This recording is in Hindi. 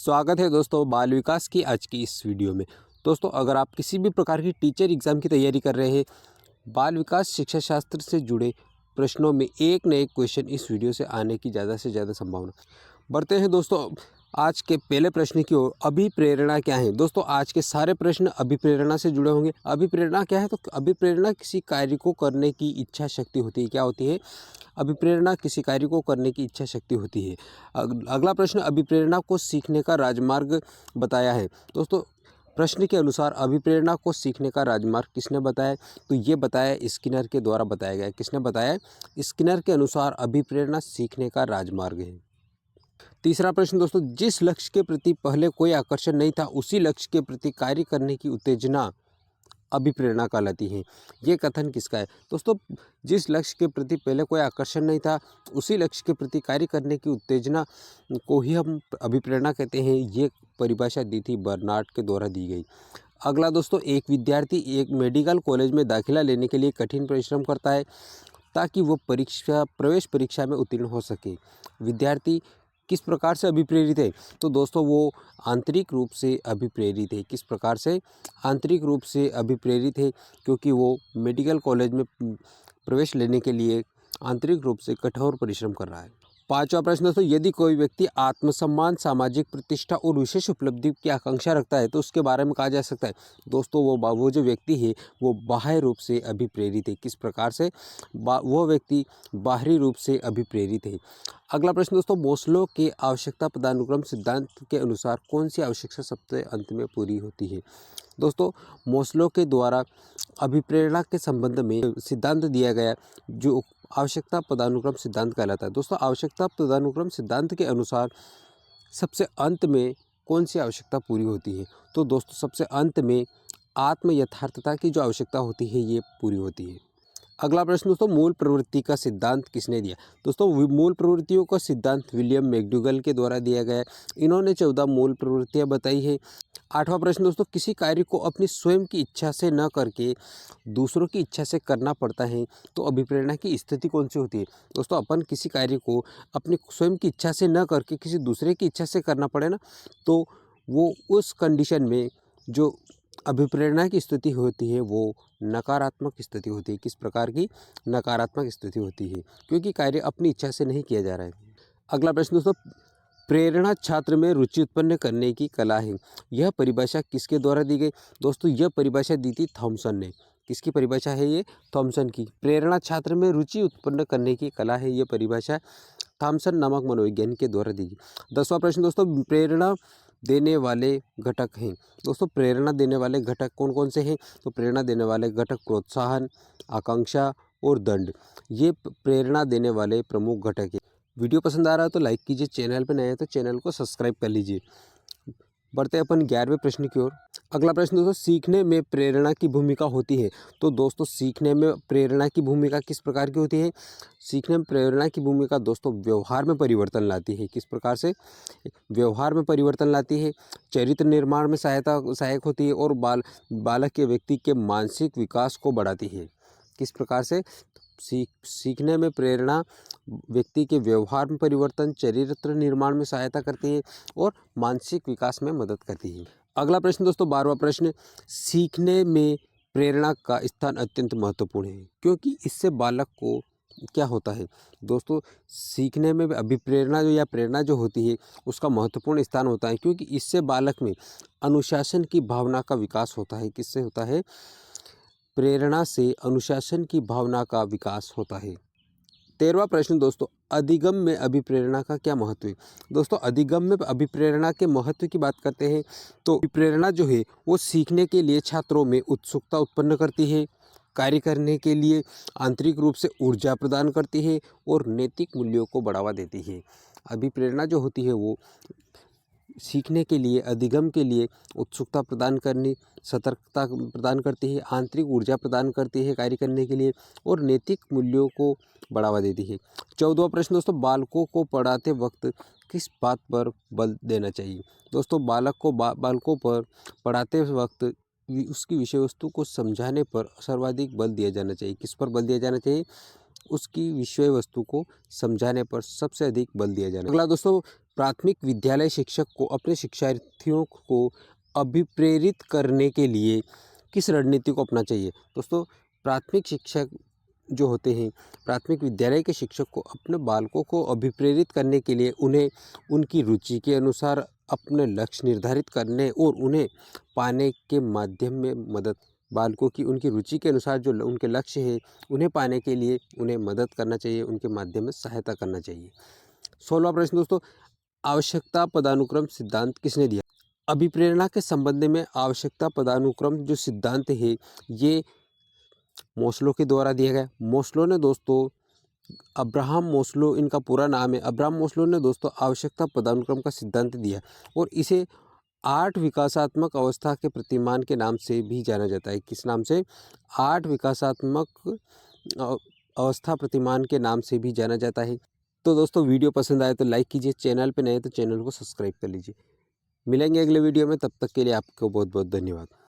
स्वागत है दोस्तों बाल विकास की आज की इस वीडियो में। दोस्तों अगर आप किसी भी प्रकार की टीचर एग्ज़ाम की तैयारी कर रहे हैं, बाल विकास शिक्षा शास्त्र से जुड़े प्रश्नों में एक न एक क्वेश्चन इस वीडियो से आने की ज़्यादा से ज़्यादा संभावना। बढ़ते हैं दोस्तों आज के पहले प्रश्न की ओर। अभिप्रेरणा क्या है? दोस्तों आज के सारे प्रश्न अभिप्रेरणा से जुड़े होंगे। अभिप्रेरणा क्या है? तो अभिप्रेरणा किसी कार्य को करने की इच्छा शक्ति होती है। क्या होती है? अभिप्रेरणा किसी कार्य को करने की इच्छा शक्ति होती है। अगला प्रश्न, अभिप्रेरणा को सीखने का राजमार्ग बताया है। दोस्तों प्रश्न के अनुसार अभिप्रेरणा को सीखने का राजमार्ग किसने बताया? तो ये बताया स्किनर के द्वारा बताया गया। किसने बताया? स्किनर के अनुसार अभिप्रेरणा सीखने का राजमार्ग है। तीसरा प्रश्न दोस्तों, जिस लक्ष्य के प्रति पहले कोई आकर्षण नहीं था उसी लक्ष्य के प्रति कार्य करने की उत्तेजना अभिप्रेरणा कहलाती है। ये कथन किसका है? दोस्तों जिस लक्ष्य के प्रति पहले कोई आकर्षण नहीं था उसी लक्ष्य के प्रति कार्य करने की उत्तेजना को ही हम अभिप्रेरणा कहते हैं। ये परिभाषा दी थी बर्नार्ड के द्वारा दी गई। अगला दोस्तों, एक विद्यार्थी एक मेडिकल कॉलेज में दाखिला लेने के लिए कठिन परिश्रम करता है ताकि वो प्रवेश परीक्षा में उत्तीर्ण हो सके। विद्यार्थी किस प्रकार से अभिप्रेरित है? तो दोस्तों वो आंतरिक रूप से अभिप्रेरित है। किस प्रकार से? आंतरिक रूप से अभिप्रेरित है, क्योंकि वो मेडिकल कॉलेज में प्रवेश लेने के लिए आंतरिक रूप से कठोर परिश्रम कर रहा है। पांचवा प्रश्न दोस्तों, यदि कोई व्यक्ति आत्मसम्मान, सामाजिक प्रतिष्ठा और विशेष उपलब्धि की आकांक्षा रखता है तो उसके बारे में कहा जा सकता है। दोस्तों वो जो व्यक्ति है वो बाह्य रूप से अभिप्रेरित है। किस प्रकार से? वो व्यक्ति बाहरी रूप से अभिप्रेरित है। अगला प्रश्न दोस्तों, मोस्लो के आवश्यकता पदानुक्रम सिद्धांत के अनुसार कौन सी आवश्यकता सबसे अंत में पूरी होती है? दोस्तों मोस्लो के द्वारा अभिप्रेरणा के संबंध में सिद्धांत दिया गया जो आवश्यकता पदानुक्रम सिद्धांत कहलाता है। दोस्तों आवश्यकता पदानुक्रम सिद्धांत के अनुसार सबसे अंत में कौन सी आवश्यकता पूरी होती है? तो दोस्तों सबसे अंत में आत्म यथार्थता की जो आवश्यकता होती है ये पूरी होती है। अगला प्रश्न दोस्तों, मूल प्रवृत्ति का सिद्धांत किसने दिया? दोस्तों मूल प्रवृत्तियों का सिद्धांत विलियम मैकडूगल के द्वारा दिया गया है। इन्होंने 14 मूल प्रवृत्तियां बताई है। आठवां प्रश्न दोस्तों, किसी कार्य को अपनी स्वयं की इच्छा से न करके दूसरों की इच्छा से करना पड़ता है तो अभिप्रेरणा की स्थिति कौन सी होती है? दोस्तों अपन किसी कार्य को अपनी स्वयं की इच्छा से न करके किसी दूसरे की इच्छा से करना पड़े ना, तो वो उस कंडीशन में जो अभिप्रेरणा की स्थिति होती है वो नकारात्मक स्थिति होती है। किस प्रकार की? नकारात्मक स्थिति होती है, क्योंकि कार्य अपनी इच्छा से नहीं किया जा रहा है। अगला प्रश्न दोस्तों, प्रेरणा छात्र में रुचि उत्पन्न करने की कला है। यह परिभाषा किसके द्वारा दी गई? दोस्तों यह परिभाषा दी थी थॉमसन ने। किसकी परिभाषा है ये? थॉमसन की। प्रेरणा छात्र में रुचि उत्पन्न करने की कला है, यह परिभाषा थॉमसन नामक मनोवैज्ञानिक के द्वारा दी गई। 10वां प्रश्न दोस्तों, प्रेरणा देने वाले घटक हैं। दोस्तों प्रेरणा देने वाले घटक कौन कौन से हैं? तो प्रेरणा देने वाले घटक प्रोत्साहन, आकांक्षा और दंड, ये प्रेरणा देने वाले प्रमुख घटक हैं। वीडियो पसंद आ रहा है तो लाइक कीजिए, चैनल पर नए हैं तो चैनल को सब्सक्राइब कर लीजिए। बढ़ते अपन 11वें प्रश्न की ओर। अगला प्रश्न दोस्तों, सीखने में प्रेरणा की भूमिका होती है। तो दोस्तों सीखने में प्रेरणा की भूमिका किस प्रकार की होती है? सीखने में प्रेरणा की भूमिका दोस्तों व्यवहार में परिवर्तन लाती है। किस प्रकार से? व्यवहार में परिवर्तन लाती है, चरित्र निर्माण में सहायक होती है और बालक के व्यक्ति के मानसिक विकास को बढ़ाती है। किस प्रकार से? सीखने में प्रेरणा व्यक्ति के व्यवहार में परिवर्तन, चरित्र निर्माण में सहायता करती है और मानसिक विकास में मदद करती है। अगला प्रश्न दोस्तों 12वां प्रश्न, सीखने में प्रेरणा का स्थान अत्यंत महत्वपूर्ण है क्योंकि इससे बालक को क्या होता है? दोस्तों सीखने में अभिप्रेरणा जो या प्रेरणा जो होती है उसका महत्वपूर्ण स्थान होता है, क्योंकि इससे बालक में अनुशासन की भावना का विकास होता है। किससे होता है? प्रेरणा से अनुशासन की भावना का विकास होता है। 13वां प्रश्न दोस्तों, अधिगम में अभिप्रेरणा का क्या महत्व है? दोस्तों अधिगम में अभिप्रेरणा के महत्व की बात करते हैं तो अभिप्रेरणा जो है वो सीखने के लिए छात्रों में उत्सुकता उत्पन्न करती है, कार्य करने के लिए आंतरिक रूप से ऊर्जा प्रदान करती है और नैतिक मूल्यों को बढ़ावा देती है। अभिप्रेरणा जो होती है वो सीखने के लिए, अधिगम के लिए उत्सुकता प्रदान करनी, सतर्कता प्रदान करती है, आंतरिक ऊर्जा प्रदान करती है कार्य करने के लिए और नैतिक मूल्यों को बढ़ावा देती है। 14वां प्रश्न दोस्तों, बालकों को पढ़ाते वक्त किस बात पर बल देना चाहिए? दोस्तों बालकों पर पढ़ाते वक्त उसकी विषय वस्तु को समझाने पर सर्वाधिक बल दिया जाना चाहिए। किस पर बल दिया जाना चाहिए? उसकी विषय वस्तु को समझाने पर सबसे अधिक बल दिया जाना। अगला दोस्तों, प्राथमिक विद्यालय शिक्षक को अपने शिक्षार्थियों को अभिप्रेरित करने के लिए किस रणनीति को अपनाना चाहिए। दोस्तों, प्राथमिक शिक्षक जो होते हैं, प्राथमिक विद्यालय के शिक्षक को अपने बालकों को अभिप्रेरित करने के लिए उन्हें उनकी रुचि के अनुसार अपने लक्ष्य निर्धारित करने और उन्हें पाने के माध्यम में मदद, बालकों की उनकी रुचि के अनुसार जो उनके लक्ष्य है उन्हें पाने के लिए उन्हें मदद करना चाहिए, उनके माध्यम में सहायता करना चाहिए। 16वां प्रश्न दोस्तों, आवश्यकता पदानुक्रम सिद्धांत किसने दिया। अभिप्रेरणा के संबंध में आवश्यकता पदानुक्रम जो सिद्धांत है ये मोस्लो के द्वारा दिया गया। मोस्लो ने दोस्तों, अब्राहम मोस्लो इनका पूरा नाम है, अब्राहम मोस्लो ने दोस्तों आवश्यकता पदानुक्रम का सिद्धांत दिया और इसे 8 विकासात्मक अवस्था के प्रतिमान के नाम से भी जाना जाता है। किस नाम से? 8 विकासात्मक अवस्था प्रतिमान के नाम से भी जाना जाता है। तो दोस्तों, वीडियो पसंद आए तो लाइक कीजिए, चैनल पे नए तो चैनल को सब्सक्राइब कर लीजिए। मिलेंगे अगले वीडियो में, तब तक के लिए आपको बहुत बहुत धन्यवाद।